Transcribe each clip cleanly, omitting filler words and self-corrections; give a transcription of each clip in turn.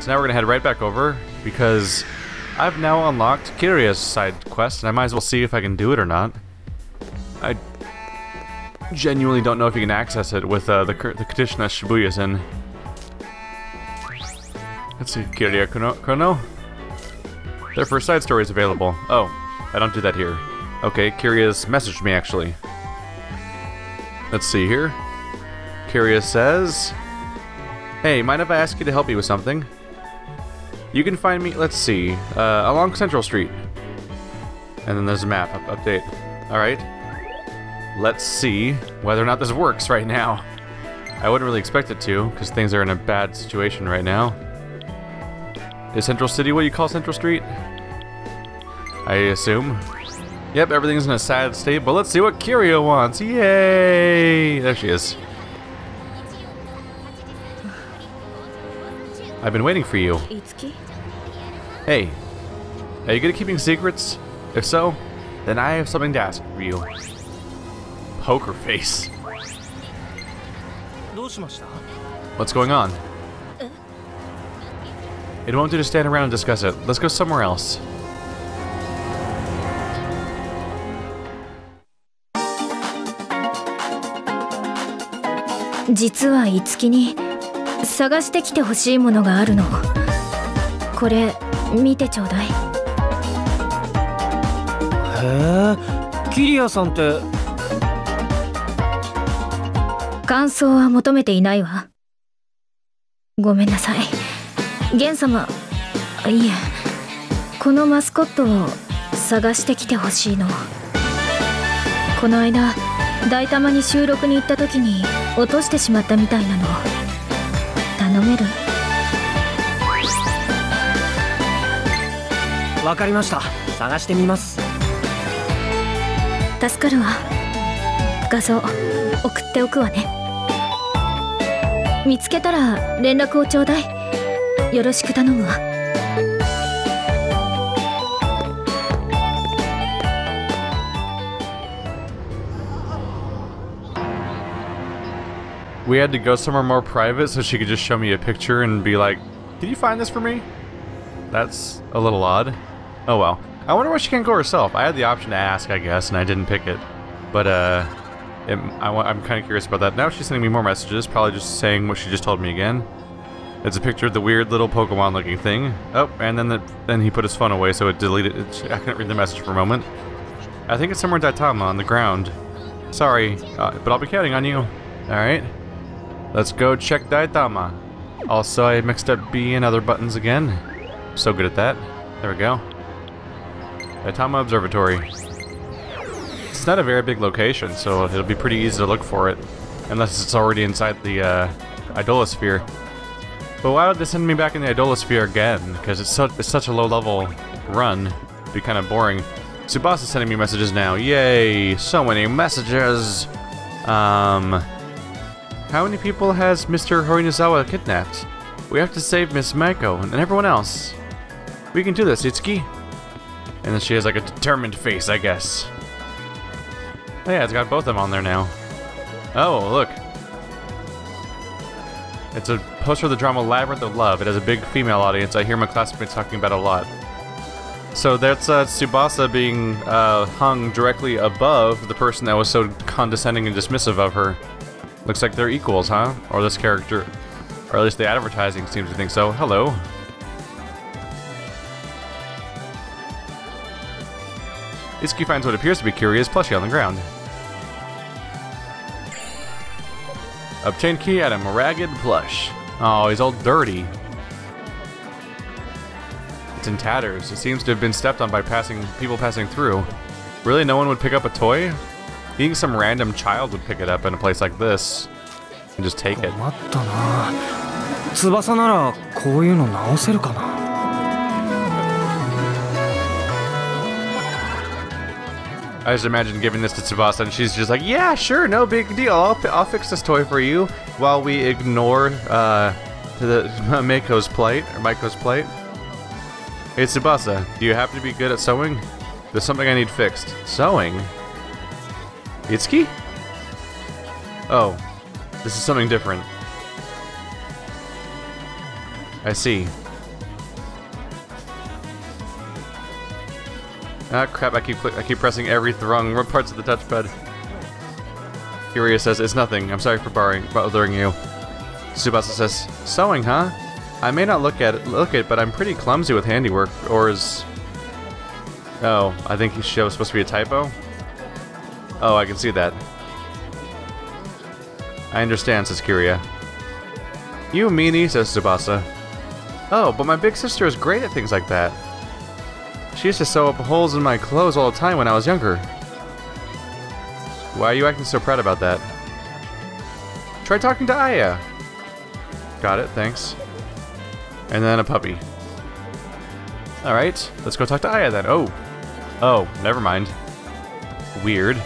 so now we're gonna head right back over, because I've now unlocked Kiria's side quest, and I might as well see if I can do it or not. I genuinely don't know if you can access it with the condition that Shibuya's in. Let's see, Kiria Kono? Their first side story is available. Oh, I don't do that here. Okay, Kiria's messaged me actually. Let's see here. Kiria says, "Hey, mind if I ask you to help me with something? You can find me, let's see, along Central Street." And then there's a map update. Alright. Let's see whether or not this works right now. I wouldn't really expect it to, because things are in a bad situation right now. Is Central City what you call Central Street? I assume. Yep, everything's in a sad state, but let's see what Kiria wants. Yay! There she is. I've been waiting for you. Hey, are you good at keeping secrets? If so, then I have something to ask for you. Poker face. What's going on? It won't do to stand around and discuss it. Let's go somewhere else.実はいつきに探してきてほしいものがあるの。これ見てちょうだい。へえ、キリアさんって。感想は求めていないわ。ごめんなさい。ゲン様、いえ、このマスコットを探してきてほしいの。この間、大玉に収録に行った時に落としてしまったみたいなの。頼める？わかりました。探してみます。助かるわ。画像送っておくわね。見つけたら連絡をちょうだい。よろしく頼むわ。We had to go somewhere more private so she could just show me a picture and be like, "Can you find this for me?" That's a little odd. Oh well. I wonder why she can't go herself. I had the option to ask, I guess, and I didn't pick it. But I'm kind of curious about that. Now she's sending me more messages, probably just saying what she just told me again. It's a picture of the weird little Pokemon-looking thing. Oh, and then he put his phone away, so it deleted it. I couldn't read the message for a moment. I think it's somewhere in Daitama on the ground. Sorry, but I'll be counting on you. Alright. Let's go check Daitama. Also, I mixed up B and other buttons again. So good at that. There we go. Daitama Observatory. It's not a very big location, so it'll be pretty easy to look for it. Unless it's already inside the Idolosphere. But why would they send me back in the Idolosphere again? Because it's such a low-level run. It'd be kind of boring. Tsubasa's sending me messages now. Yay! So many messages! How many people has Mr. Horinazawa kidnapped? We have to save Miss Maiko and everyone else. We can do this, Itsuki. And then she has like a determined face, I guess. Oh yeah, it's got both of them on there now. Oh, look. It's a poster of the drama Labyrinth of Love. It has a big female audience. I hear my classmates talking about it a lot. So that's Tsubasa being hung directly above the person that was so condescending and dismissive of her. Looks like they're equals, huh? Or this character, or at least the advertising seems to think so. Hello. Itsuki finds what appears to be Kiria's plushie on the ground. Obtain key at a Mirage plush. Oh, he's all dirty. It's in tatters. It seems to have been stepped on by people passing through. Really, no one would pick up a toy? You think some random child would pick it up in a place like this and just take it? I just imagine giving this to Tsubasa and she's just like, yeah, sure, no big deal. I'll fix this toy for you while we ignore Maiko's plight. Hey Tsubasa, do you happen to be good at sewing? There's something I need fixed. Sewing? Itsuki? Oh, this is something different. I see. Ah, crap, I keep pressing every wrong parts of the touchpad. Kiria says, it's nothing. I'm sorry for bothering you. Tsubasa says, sewing, huh? I may not look it, but I'm pretty clumsy with handiwork, or is... Oh, I think she was supposed to be a typo? Oh, I can see that. I understand, says Kiria. You meanie, says Tsubasa. Oh, but my big sister is great at things like that. She used to sew up holes in my clothes all the time when I was younger. Why are you acting so proud about that? Try talking to Aya. Got it, thanks. And then a puppy. Alright, let's go talk to Aya then. Oh, never mind. Weird.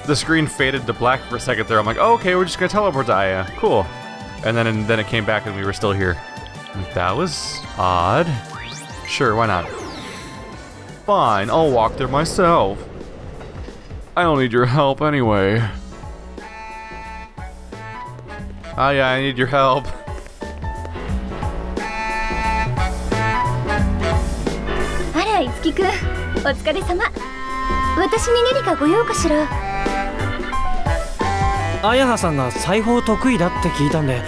The screen faded to black for a second there. I'm like, oh, okay, we're just gonna teleport to Aya. Cool. And then it came back and we were still here. That was odd. Sure, why not? Fine, I'll walk there myself. I don't need your help anyway. Aya, I need your help. Ara, Itsuki-kun. お疲れ様。私に何かご用かしら。綾葉さんが裁縫得意だって聞いたんで、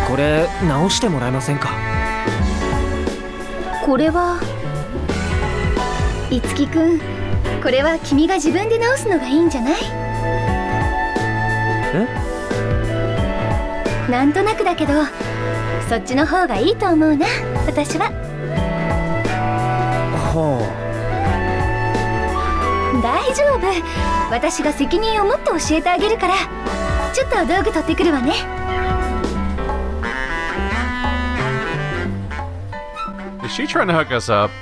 これ直してもらえませんか。これは樹くん、これは君が自分で直すのがいいんじゃない？え？なんとなくだけど、そっちの方がいいと思うな、私は。はあ。大丈夫。私が責任を持って教えてあげるから。ちょっと道具取ってくるわね。Is she trying to hook us up?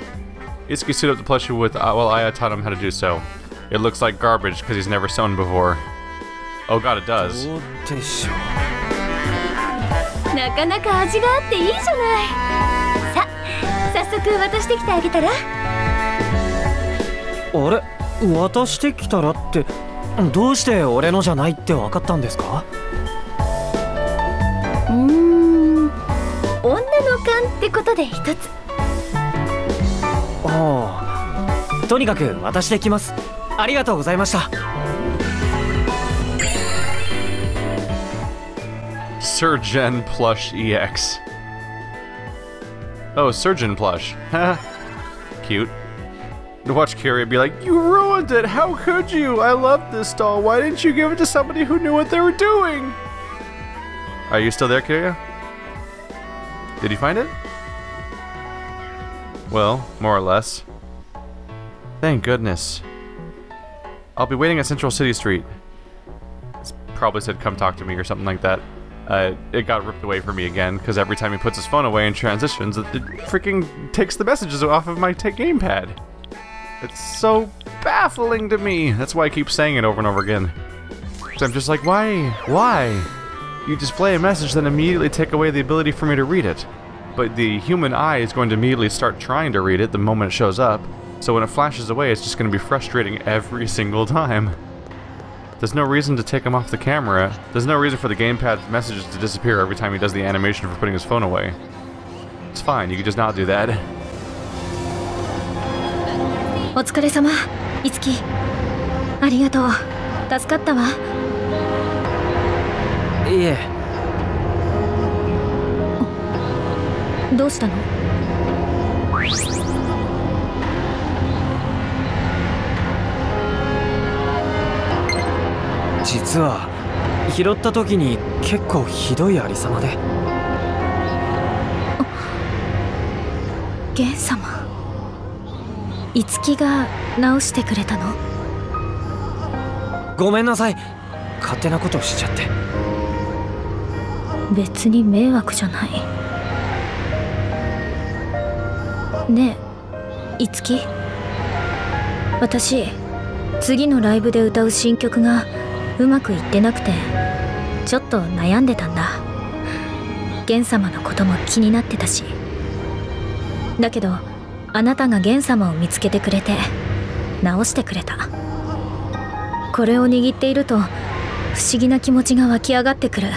Itsuki suited up the plushie while Aya taught him how to do so. It looks like garbage because he's never sewn before. Oh god, it does. なかなか味があっていいじゃない。さ、早速渡してきてあげたら？あれ、渡してきたらって。どうして俺のじゃないって分かったんですか？女の勘ってことで一つ。ああ、とにかく渡してきます。ありがとうございました。Surgeon Plush EX. Oh, Surgeon Plush. Cute. To watch Kiria be like, you ruined it! How could you? I love this doll. Why didn't you give it to somebody who knew what they were doing? Are you still there, Kiria? Did you find it? Well, more or less. Thank goodness. I'll be waiting at Central City Street. It's probably said come talk to me or something like that. It got ripped away from me again, because every time he puts his phone away and transitions, it freaking takes the messages off of my gamepad. It's so baffling to me. That's why I keep saying it over and over again. So I'm just like, why? Why? You display a message, then immediately take away the ability for me to read it. But the human eye is going to immediately start trying to read it the moment it shows up. So when it flashes away, it's just going to be frustrating every single time. There's no reason to take him off the camera. There's no reason for the gamepad messages to disappear every time he does the animation for putting his phone away. It's fine, you can just not do that. お疲れ様、いつき。ありがとう。助かったわ。いえ。どうしたの？実は拾った時に結構ひどいありさまで。ゲン様。いつきが直してくれたの？ごめんなさい、勝手なことをしちゃって。別に迷惑じゃない。ねえ、いつき。私、次のライブで歌う新曲がうまくいってなくて、ちょっと悩んでたんだ。ゲン様のことも気になってたし。だけど、あなたがゲン様を見つけてくれて直してくれた。これを握っていると不思議な気持ちが湧き上がってくる。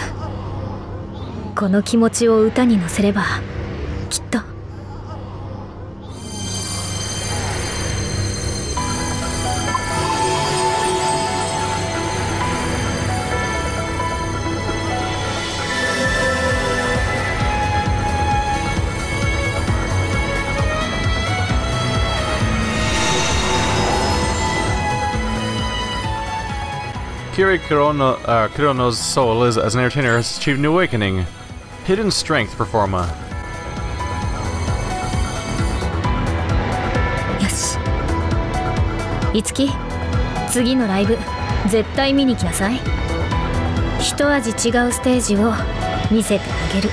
この気持ちを歌に乗せればきっと。Kiri Kurono's soul as an entertainer has achieved new awakening. Hidden strength, Performa. よし。いつき、次のライブ絶対見に来なさい。一味違うステージを見せてあげる。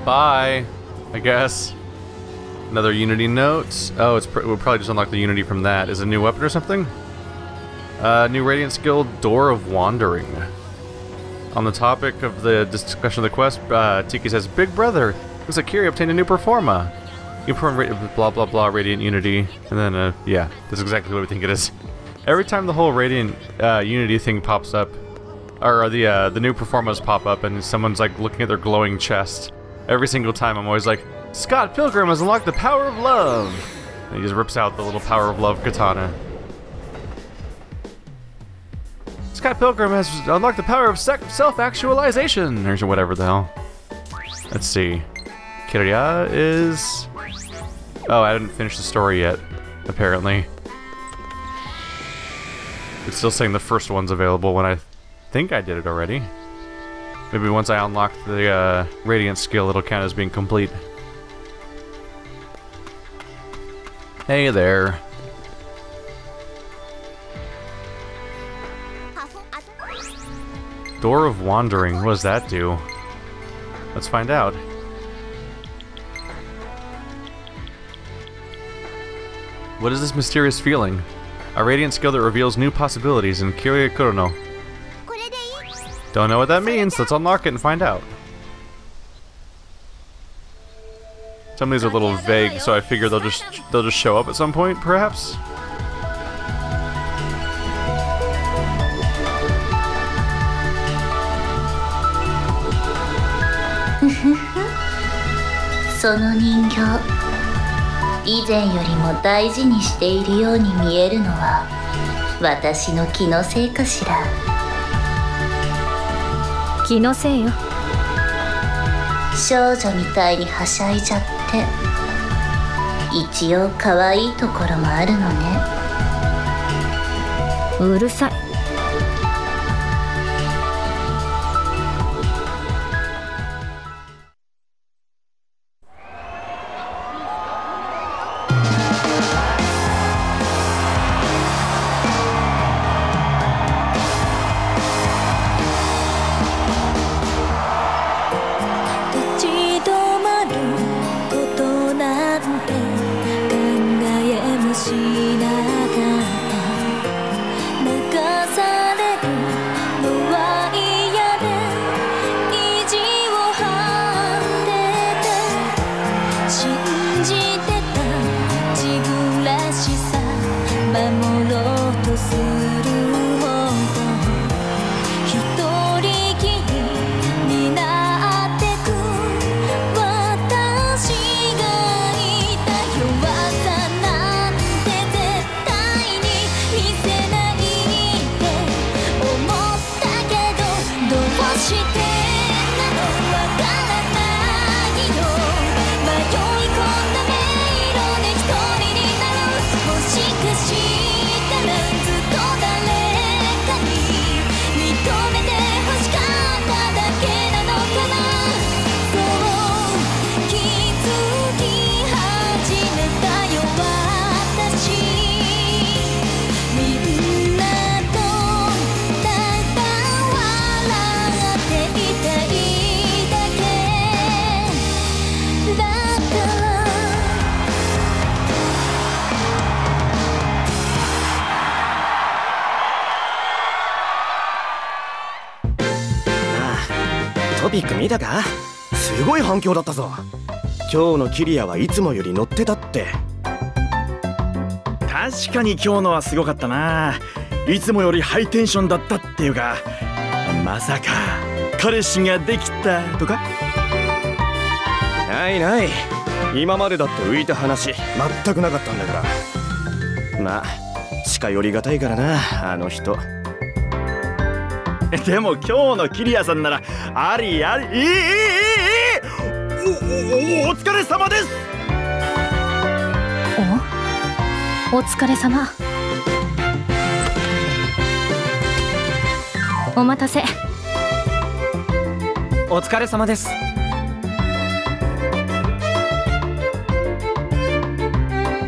Bye, I guess. Another Unity note. Oh, we'll probably just unlock the Unity from that. Is it a new weapon or something? New Radiant skill, Door of Wandering. On the topic of the discussion of the quest, Tiki says, Big Brother, looks like Kiri obtained a new Performa. You perform blah blah blah Radiant Unity. And then, yeah, that's exactly what we think it is. Every time the whole Radiant Unity thing pops up, or the new Performas pop up and someone's like looking at their glowing chest, every single time I'm always like, Scott Pilgrim has unlocked the power of love! And he just rips out the little power of love katana. Scott Pilgrim has unlocked the power of self-actualization! Or whatever the hell. Let's see. Kirya is... Oh, I didn't finish the story yet, apparently. It's still saying the first one's available when I think I did it already. Maybe once I unlock the Radiant skill, it'll count as being complete. Hey there. Door of Wandering, what does that do? Let's find out. What is this mysterious feeling? A Radiant skill that reveals new possibilities in Kiri Kurono. Don't know what that means, let's unlock it and find out. Some of these are a little vague, so I figure they'll just show up at some point, perhaps?気のせいよ。少女みたいにはしゃいじゃって、一応可愛いところもあるのね。うるさい。トピック見たか？すごい反響だったぞ。今日のキリアはいつもより乗ってたって。確かに今日のはすごかったな。いつもよりハイテンションだったっていうか、まさか彼氏ができたとか？ないない、今までだって浮いた話全くなかったんだから。まあ近寄りがたいからな、あの人。でも今日のキリアさんならありあり、お疲れ様です。お疲れ様。お待たせ。お疲れ様です。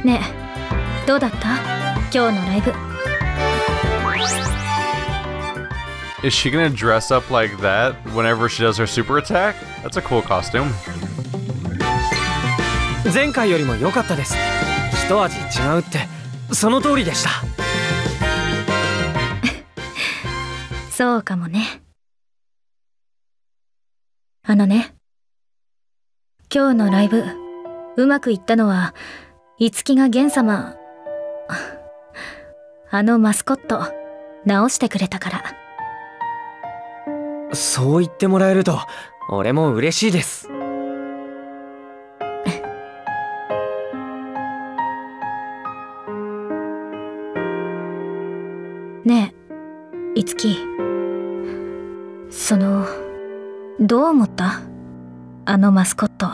ねえ、どうだった？今日のライブ。Is she gonna dress up like that whenever she does her super attack? That's a cool costume. 前回よりも良かったです。一味違うってその通りでした。そうかもね。あのね、今日のライブうまくいったのは樹が玄様、あのマスコット直してくれたから。そう言ってもらえると俺も嬉しいです。ねえ、樹、どう思った？あのマスコット。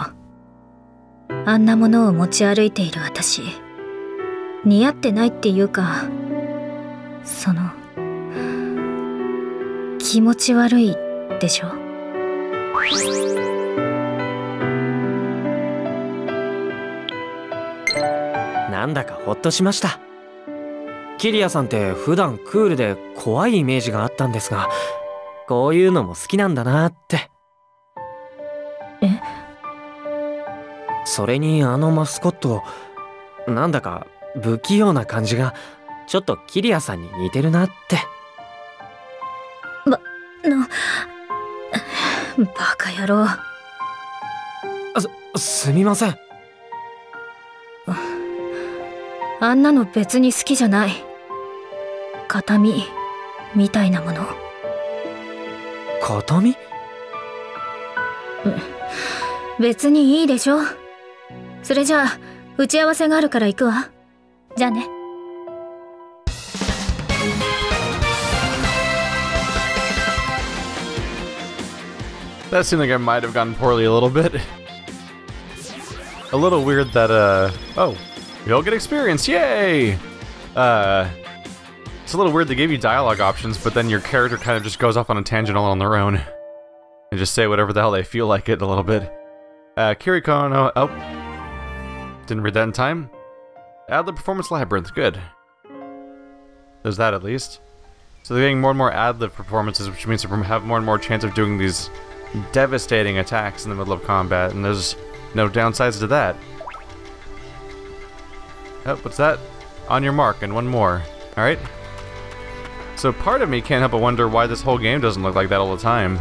あんなものを持ち歩いている私、似合ってないっていうか、気持ち悪いでしょ？なんだかホッとしました。キリアさんって普段クールで怖いイメージがあったんですが、こういうのも好きなんだなって。え？それにあのマスコット、なんだか不器用な感じがちょっとキリアさんに似てるなって。バカ野郎。すみません。あんなの別に好きじゃない。形見みたいなもの。形見？別にいいでしょ。それじゃあ打ち合わせがあるから行くわ。じゃあね。That seemed like I might have gone poorly a little bit. A little weird that, oh, we all get experience, yay! It's a little weird they gave you dialogue options, but then your character kind of just goes off on a tangent all on their own. And just say whatever the hell they feel like it a little bit. Kiriko no, oh. Didn't read that in time. Add the performance labyrinth, good. There's that at least. So they're getting more and more ad-lib performances, which means they have more and more chance of doing these devastating attacks in the middle of combat, and there's no downsides to that. Oh, what's that? On your mark, and one more. Alright. So part of me can't help but wonder why this whole game doesn't look like that all the time.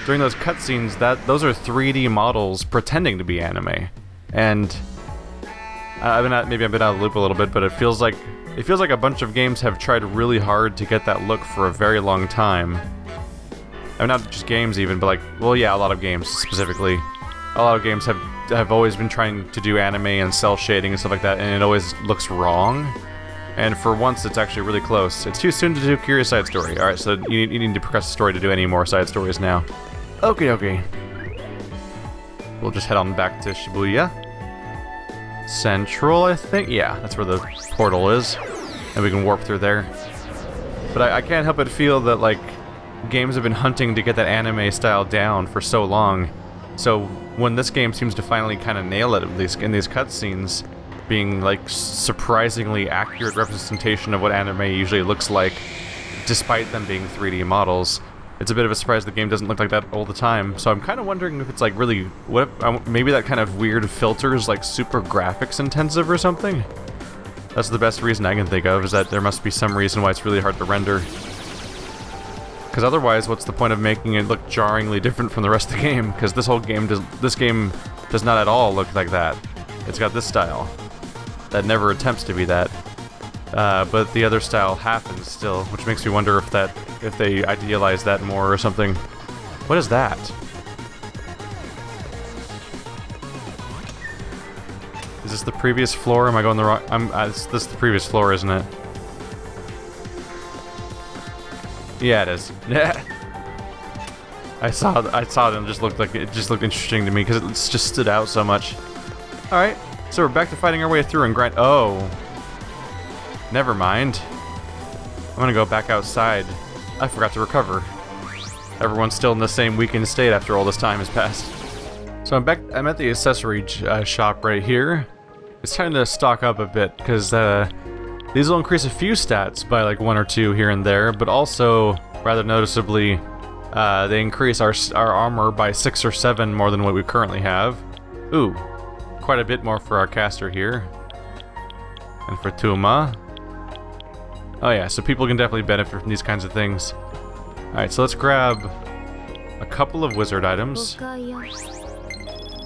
During those cutscenes, those are 3D models pretending to be anime. And maybe I've been out of the loop a little bit, but it feels like a bunch of games have tried really hard to get that look for a very long time. I mean, not just games even, but like, well, yeah, a lot of games specifically. A lot of games have always been trying to do anime and cell shading and stuff like that, and it always looks wrong. And for once, it's actually really close. It's too soon to do Curious Side Story. Alright, so you need to progress the story to do any more side stories now. Okay. We'll just head on back to Shibuya Central, I think? Yeah, that's where the portal is. And we can warp through there. But I can't help but feel that, like, games have been hunting to get that anime style down for so long. So when this game seems to finally kind of nail it, at least in these cutscenes, being like surprisingly accurate representation of what anime usually looks like, despite them being 3D models, it's a bit of a surprise the game doesn't look like that all the time. So I'm kind of wondering if it's like really, what if, maybe that kind of weird filter is like super graphics intensive or something? That's the best reason I can think of, is that there must be some reason why it's really hard to render. Because otherwise, what's the point of making it look jarringly different from the rest of the game? Because this game does not at all look like that. It's got this style that never attempts to be that, but the other style happens still, which makes me wonder if they idealize that more or something. What is that? Is this the previous floor? Am I going the wrong? This is the previous floor, isn't it? Yeah, it is. Yeah. I saw it and it just looked interesting to me because it just stood out so much. All right, so we're back to fighting our way through and grind. Oh, Never mind. I'm gonna go back outside. I forgot to recover. Everyone's still in the same weakened state after all this time has passed. So I'm at the accessory shop right here. It's time to stock up a bit, because these will increase a few stats by like 1 or 2 here and there, but also, rather noticeably, they increase our armor by 6 or 7 more than what we currently have. Ooh, quite a bit more for our caster here. And for Tuma. Oh yeah, so people can definitely benefit from these kinds of things. Alright, so let's grab a couple of wizard items.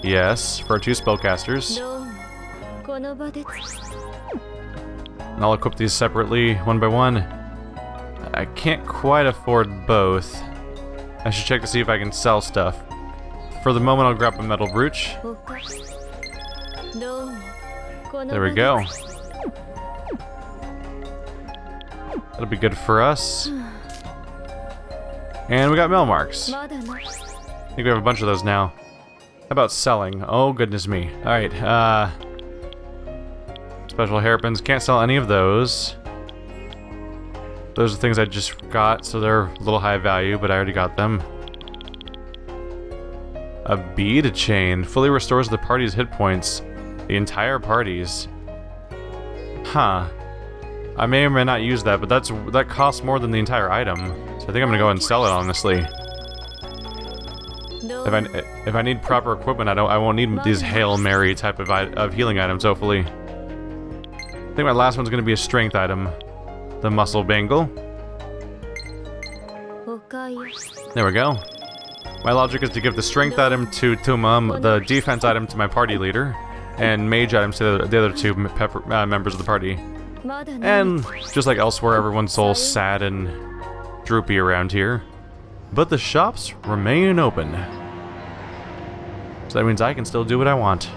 Yes, for our 2 spellcasters. And I'll equip these separately, one by one. I can't quite afford both. I should check to see if I can sell stuff. For the moment, I'll grab a metal brooch. There we go. That'll be good for us. And we got mail marks. I think we have a bunch of those now. How about selling? Oh, goodness me. Alright, special hairpins. Can't sell any of those. Those are things I just got, so they're a little high value, but I already got them. A bead chain. Fully restores the party's hit points. The entire party's. Huh. I may or may not use that, but that costs more than the entire item. So I think I'm gonna go ahead and sell it, honestly. If I need proper equipment, I won't need these Hail Mary type of healing items, hopefully. I think my last one's gonna be a strength item. The muscle bangle. There we go. My logic is to give the strength item to Tuma, the defense item to my party leader, and mage items to the other 2 members of the party. And just like elsewhere, everyone's all sad and droopy around here. But the shops remain open. So that means I can still do what I want.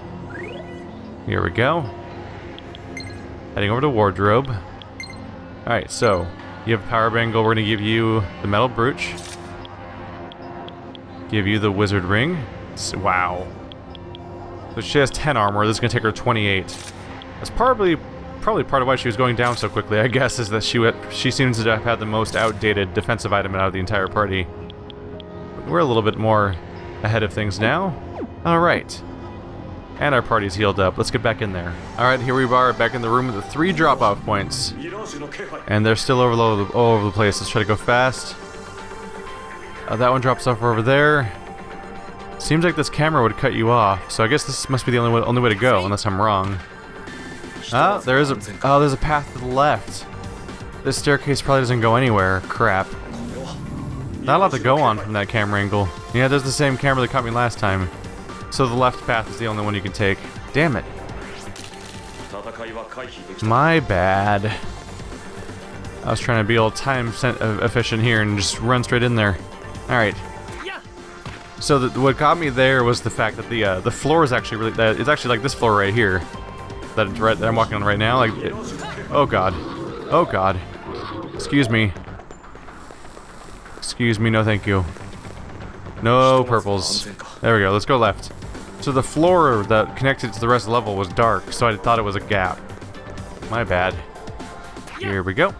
Here we go. Heading over to wardrobe. Alright, so you have power bangle, we're gonna give you the metal brooch. Give you the wizard ring. Wow. So she has 10 armor, this is gonna take her 28. That's probably part of why she was going down so quickly, I guess, is that she seems to have had the most outdated defensive item out of the entire party. But we're a little bit more ahead of things now. Alright. And our party's healed up. Let's get back in there. Alright, here we are, back in the room with the 3 drop-off points. And they're still all over the place. Let's try to go fast. That one drops off over there. Seems like this camera would cut you off, so I guess this must be the only way to go, unless I'm wrong. Oh, there's a path to the left. This staircase probably doesn't go anywhere. Crap. Not a lot to go on from that camera angle. Yeah, there's the same camera that caught me last time. So the left path is the only one you can take. Damn it. My bad. I was trying to be all time efficient here and just run straight in there. Alright. So what got me there was the fact that the floor is actually it's actually like this floor right here. That I'm walking on right now. Like, oh god. Oh god. Excuse me. Excuse me, no thank you. No purples. There we go, let's go left. So the floor that connected to the rest of the level was dark, so I thought it was a gap. My bad. Here we go.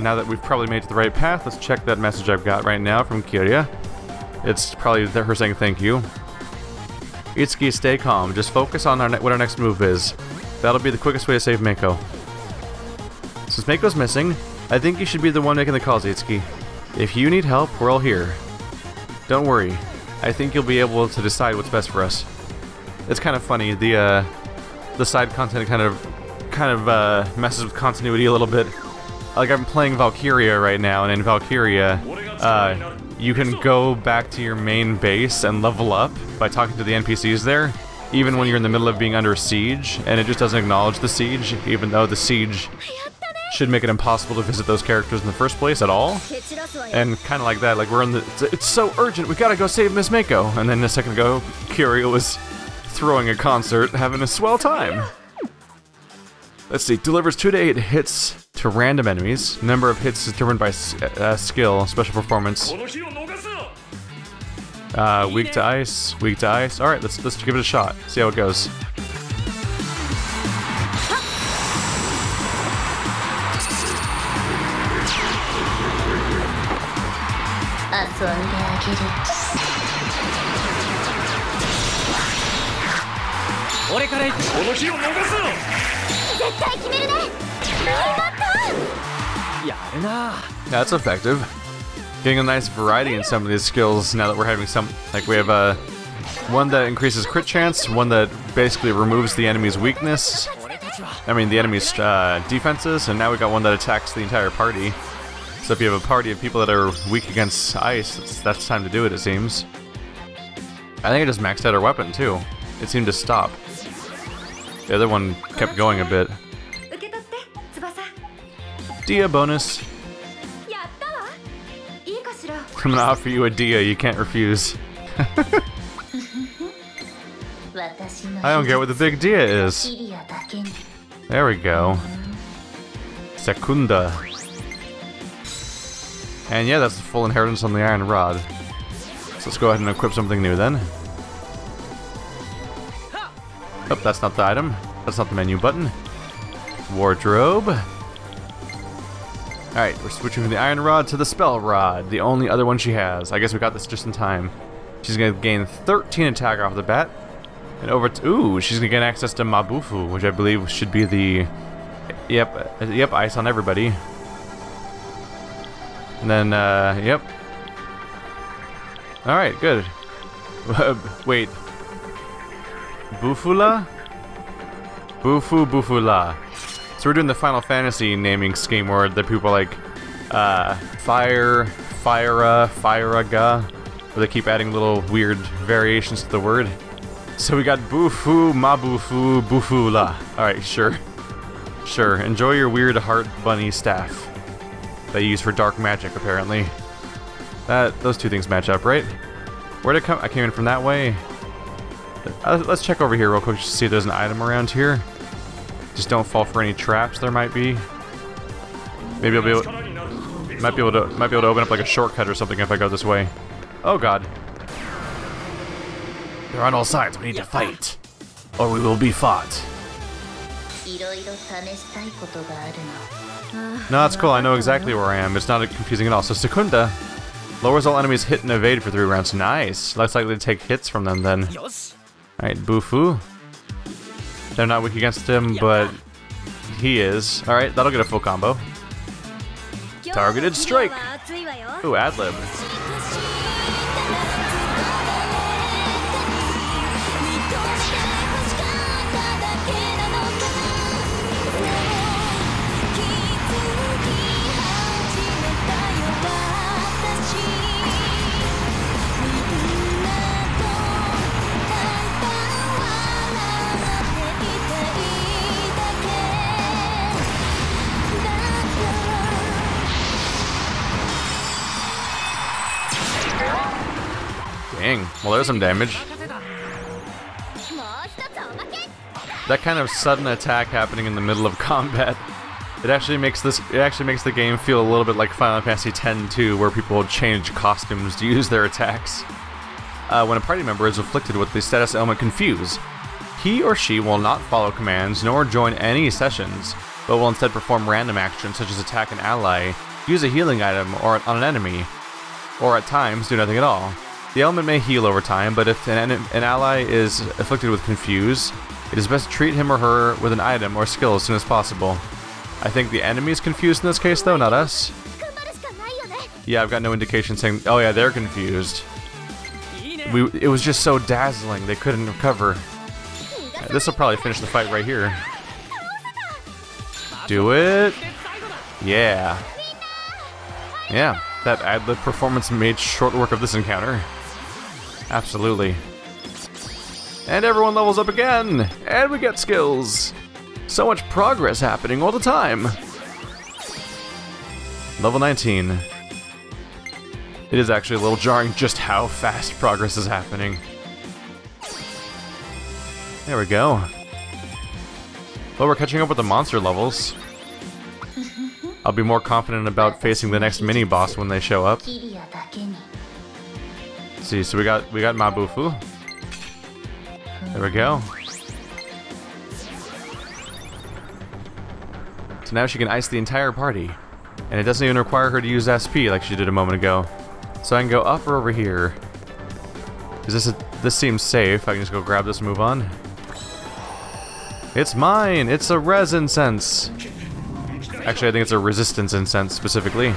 Now that we've probably made it to the right path, let's check that message I've got right now from Kiria. It's probably her saying thank you. Itsuki, stay calm. Just focus on what our next move is. That'll be the quickest way to save Mako. Since Mako's missing, I think you should be the one making the calls, Itsuki. If you need help, we're all here. Don't worry. I think you'll be able to decide what's best for us. It's kind of funny. The side content kind of messes with continuity a little bit. Like, I'm playing Valkyria right now, and in Valkyria, you can go back to your main base and level up by talking to the NPCs there, even when you're in the middle of being under siege, and it just doesn't acknowledge the siege, even though the siege should make it impossible to visit those characters in the first place at all. And kind of like that, like we're in it's so urgent, we gotta go save Miss Mako, and then a second ago, Kiria was throwing a concert, having a swell time. Let's see, delivers 2 to 8 hits to random enemies. Number of hits is determined by skill, special performance. Weak to ice, weak to ice. Alright, let's give it a shot, see how it goes. 戦いは回避できた。 See how it goes. いいね。 So the floor that connected to the rest of the level was dark, so I thought it was a gap. My bad. Here we go. Now that we've probably made it to the right path, let's check that message I've got right now from Kiria. It's probably her saying thank you. Itsuki, stay calm. Just focus on what our next move is. That'll be the quickest way to save Mako. Since Mako's missing, I think you should be the one making the calls, Itsuki. If you need help, we're all here. Don't worry. I think you'll be able to decide what's best for us. It's kind of funny. The 遊んであげる。俺から行く。この日を逃すな。絶対決めるね。やるな。 That's effective. Getting a nice variety in some of these skills now that we're having some, like we have one that increases crit chance, one that basically removes the enemy's weakness. I mean the enemy's defenses, and now we got one that attacks the entire party. So if you have a party of people that are weak against ice, that's time to do it, it seems. I think I just maxed out her weapon too. It seemed to stop. The other one kept going a bit. Dia bonus. I'm gonna offer you a Dia you can't refuse. I don't get what the big Dia is. There we go. Secunda. And yeah, that's the full inheritance on the Iron Rod. So let's go ahead and equip something new then. Oh, that's not the item. That's not the menu button. Wardrobe. Alright, we're switching from the Iron Rod to the Spell Rod, the only other one she has. I guess we got this just in time. She's gonna gain 13 attack off the bat. And over to, ooh, she's gonna get access to Mabufu, which I believe should be the, yep, ice on everybody. And then, yep. Alright, good. Wait. Bufula? Bufula. So we're doing the Final Fantasy naming scheme where the people are like, Fire, Firaga, where they keep adding little weird variations to the word. So we got Bufu, Mabufu, Bufula. Alright, sure. Sure, enjoy your weird heart bunny staff that you use for dark magic, apparently. Those two things match up, right? Where'd it come? I came in from that way. Let's check over here real quick just to see if there's an item around here. Just don't fall for any traps there might be. Maybe I'll be able, might be able to open up like a shortcut or something if I go this way. Oh god. They're on all sides. We need to fight, or we will be fought. No, that's cool. I know exactly where I am. It's not confusing at all. So Secunda lowers all enemies hit and evade for 3 rounds. Nice. Less likely to take hits from them then. Alright, Bufu. They're not weak against him, but he is. Alright, that'll get a full combo. Targeted strike. Ooh, ad-lib. Dang, well there's some damage. That kind of sudden attack happening in the middle of combat, it actually makes the game feel a little bit like Final Fantasy X-2, where people change costumes to use their attacks. When a party member is afflicted with the status ailment Confuse, he or she will not follow commands nor join any sessions, but will instead perform random actions such as attack an ally, use a healing item on an enemy, or at times do nothing at all. The element may heal over time, but if an ally is afflicted with Confuse, it is best to treat him or her with an item or skill as soon as possible. I think the enemy is confused in this case though, not us. Yeah, I've got no indication saying, oh yeah, they're confused. It was just so dazzling, they couldn't recover. This will probably finish the fight right here. Do it! Yeah. Yeah, that ad-lib performance made short work of this encounter. Absolutely. And everyone levels up again! And we get skills! So much progress happening all the time! Level 19. It is actually a little jarring just how fast progress is happening. There we go. Well, we're catching up with the monster levels. I'll be more confident about facing the next mini-boss when they show up. Let's see, so we got Mabufu. There we go. So now she can ice the entire party. And it doesn't even require her to use SP like she did a moment ago. So I can go up or over here. This seems safe. I can just go grab this and move on. It's mine! It's a res incense! Actually, I think it's a resistance incense specifically.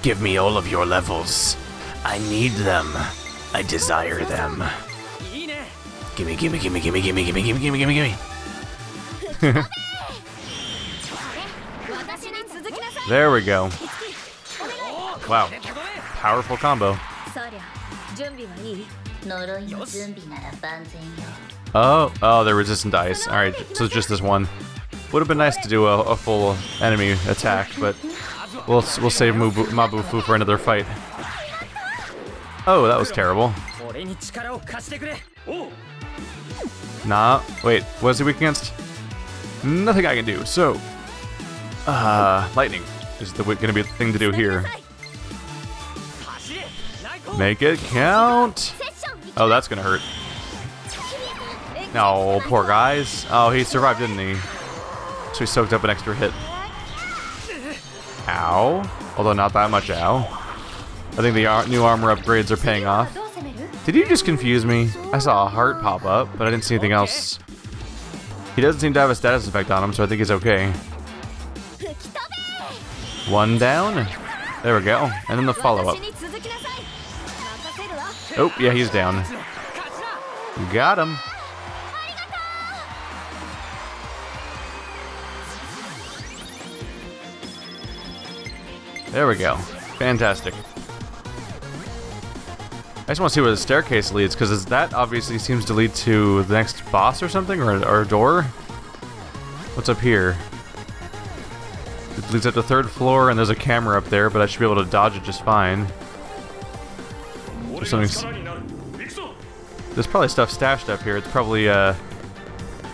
Give me all of your levels. I need them. I desire them. Gimme, gimme, gimme, gimme, gimme, gimme, gimme, gimme, gimme, gimme. There we go. Wow. Powerful combo. Oh, they're resistant to ice. Alright, so it's just this one. Would have been nice to do a full enemy attack, but we'll save Mabufu for another fight. Oh, that was terrible. Nah, wait, what is he weak against? Nothing I can do, so... lightning is gonna be the thing to do here. Make it count! Oh, that's gonna hurt. No, poor guys. Oh, he survived, didn't he? So he soaked up an extra hit. Ow. Although not that much ow. I think the new armor upgrades are paying off. Did you just confuse me? I saw a heart pop up, but I didn't see anything else. He doesn't seem to have a status effect on him, so I think he's okay. One down. There we go. And then the follow-up. Oh, yeah, he's down. Got him. There we go. Fantastic. I just want to see where the staircase leads, because that obviously seems to lead to the next boss or something, or a door. What's up here? It leads up to the 3rd floor, and there's a camera up there, but I should be able to dodge it just fine. There's probably stuff stashed up here. It's probably a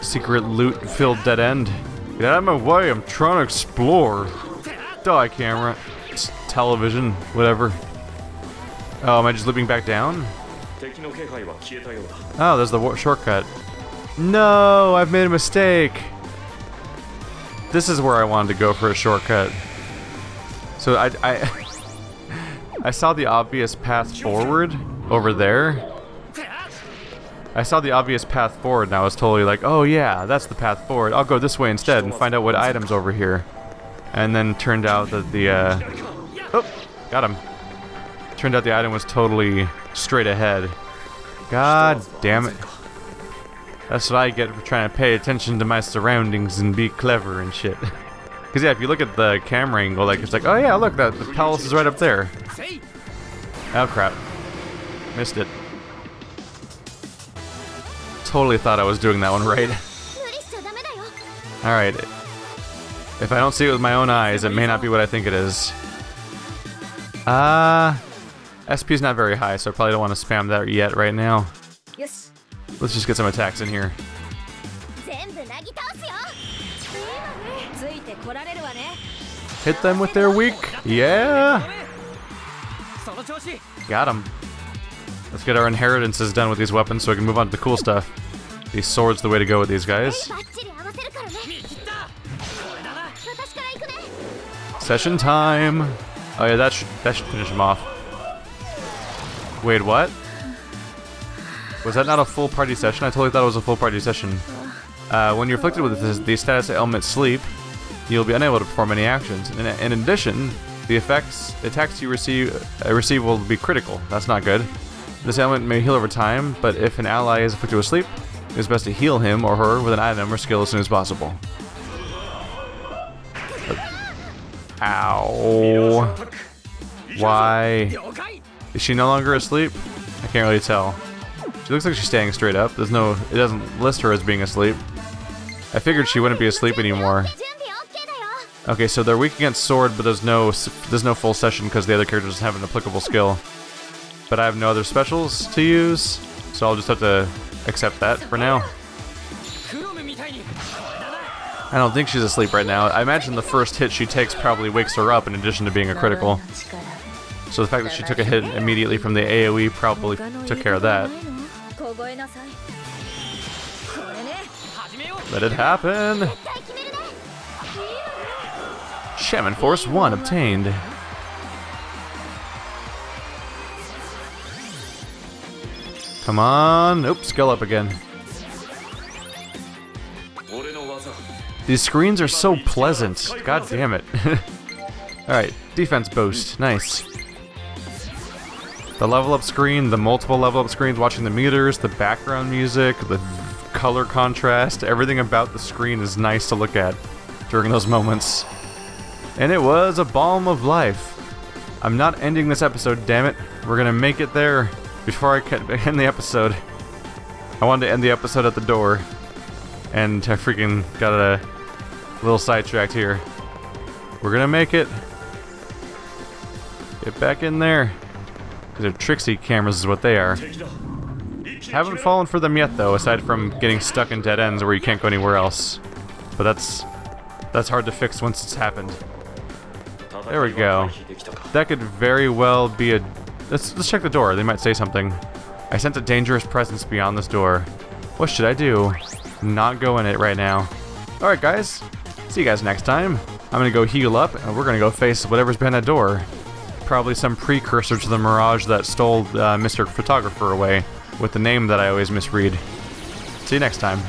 secret loot-filled dead end. Get out of my way, I'm trying to explore. Die, camera. It's television, whatever. Oh, am I just looping back down? Oh, there's the shortcut. No, I've made a mistake. This is where I wanted to go for a shortcut. So I saw the obvious path forward over there. I saw the obvious path forward and I was totally like, oh yeah, that's the path forward. I'll go this way instead and find out what item's over here. And then turned out that the, oh, got him. Turned out the item was totally straight ahead. God damn it. That's what I get for trying to pay attention to my surroundings and be clever and shit. Because yeah, if you look at the camera angle, like it's like, oh yeah, look, the palace is right up there. Oh crap. Missed it. Totally thought I was doing that one right. Alright. If I don't see it with my own eyes, it may not be what I think it is. SP's not very high, so I probably don't want to spam that yet right now. Let's just get some attacks in here. Hit them with their weak. Yeah! Got him. Let's get our inheritances done with these weapons so we can move on to the cool stuff. These swords the way to go with these guys. Session time! Oh yeah, that should finish him off. Wait, what? Was that not a full party session? I totally thought it was a full party session. When you're afflicted with the status ailment sleep, you'll be unable to perform any actions. In addition, the attacks you receive will be critical. That's not good. This ailment may heal over time, but if an ally is afflicted with sleep, it's best to heal him or her with an item or skill as soon as possible. Ow. Why? Is she no longer asleep? I can't really tell. She looks like she's staying straight up. It doesn't list her as being asleep. I figured she wouldn't be asleep anymore. Okay, so they're weak against sword, but there's no full session because the other character doesn't have an applicable skill. But I have no other specials to use, so I'll just have to accept that for now. I don't think she's asleep right now. I imagine the first hit she takes probably wakes her up in addition to being a critical. So the fact that she took a hit immediately from the AoE probably took care of that. Let it happen! Shaman Force 1 obtained. Come on. Oops, skill up again. These screens are so pleasant. God damn it. Alright, defense boost. Nice. The level up screen, the multiple level up screens, watching the meters, the background music, the color contrast, everything about the screen is nice to look at during those moments. And it was a balm of life. I'm not ending this episode, damn it. We're gonna make it there before I can end the episode. I wanted to end the episode at the door, and I freaking got a little sidetracked here. We're gonna make it. Get back in there. These are tricksy cameras is what they are. Haven't fallen for them yet though, aside from getting stuck in dead ends where you can't go anywhere else. But that's hard to fix once it's happened. There we go. That could very well be a... Let's check the door, they might say something. I sense a dangerous presence beyond this door. What should I do? Not go in it right now. Alright guys, see you guys next time. I'm gonna go heal up, and we're gonna go face whatever's behind that door. Probably some precursor to the Mirage that stole Mr. Photographer away, with the name that I always misread. See you next time.